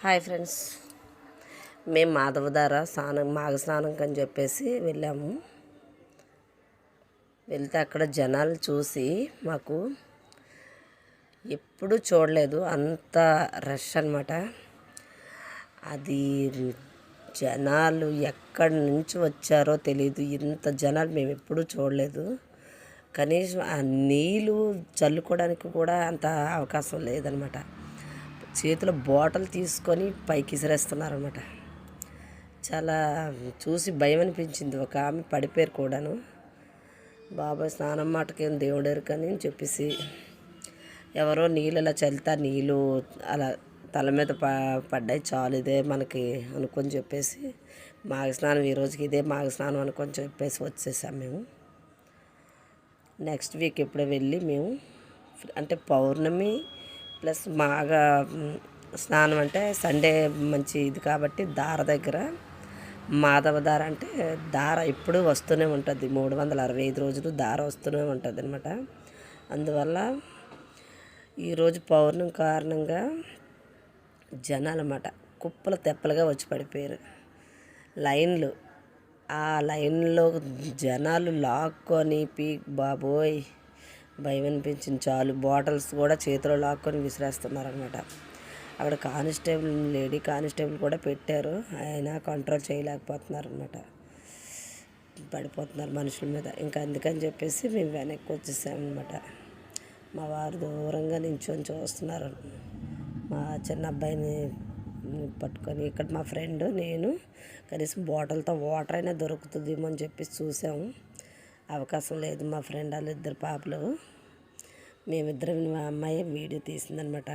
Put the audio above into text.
Hi friends, మేము మాధవధార మాఘ స్నానం అని చెప్పేసి వెళ్ళాము. వెళ్తే అక్కడ జనాలు చూసి మాకు ఎప్పుడూ చూడలేదు, అంత రష్ అనమాట. అది జనాలు ఎక్కడి నుంచి వచ్చారో తెలియదు, ఇంత జనాలు మేము ఎప్పుడూ చూడలేదు. కనీసం ఆ నీళ్ళు చల్లుకోవడానికి కూడా అంత అవకాశం లేదనమాట. చేతిలో బాటిల్ తీసుకొని పైకి విసిరేస్తున్నారనమాట. చాలా చూసి భయం అనిపించింది. ఒక ఆమె పడిపోయారు కూడాను. బాబాయ్ స్నానం మాటకేం దేవుడేరు కానీ చెప్పేసి ఎవరో నీళ్ళు అలా చల్లితే నీళ్ళు అలా తల మీద పడ్డాయి, చాలు ఇదే మనకి అనుకొని చెప్పేసి మాఘ స్నానం ఈరోజుకి ఇదే మాఘ స్నానం అనుకొని చెప్పేసి వచ్చేసాం మేము. నెక్స్ట్ వీక్ ఎప్పుడో వెళ్ళి మేము అంటే పౌర్ణమి ప్లస్ మాఘ స్నానం అంటే సండే మంచి ఇది కాబట్టి దార దగ్గర మాధవధార అంటే దార ఎప్పుడూ వస్తూనే ఉంటుంది. 365 రోజులు దార వస్తూనే ఉంటుంది అనమాట. అందువల్ల ఈరోజు పౌర్ణమి కారణంగా జనాలు అన్నమాట కుప్పలు తెప్పలుగా వచ్చి పడిపోయారు. లైన్లు ఆ లైన్లో జనాలు లాక్కొని బాబోయ్ భయం అనిపించింది. చాలు బాటిల్స్ కూడా చేతిలో లాక్కొని విసిరేస్తున్నారనమాట. అక్కడ కానిస్టేబుల్ లేడీ కానిస్టేబుల్ కూడా పెట్టారు, అయినా కంట్రోల్ చేయలేకపోతున్నారనమాట. పడిపోతున్నారు మనుషుల మీద. ఇంకా అందుకని చెప్పేసి మేము వెనక్కి వచ్చేసామన్నమాట. మా వారు దూరంగా నించొని చూస్తున్నారు మా చిన్న అబ్బాయిని పట్టుకొని. ఇక్కడ మా ఫ్రెండ్ నేను కనీసం బాటిల్తో వాటర్ అయినా దొరుకుతుందేమో అని చెప్పేసి చూసాము. అవకాశం లేదు. మా ఫ్రెండ్ వాళ్ళు 2 పాపలు, మేమిద్దరం మా అమ్మాయి వీడియో తీసిందనమాట.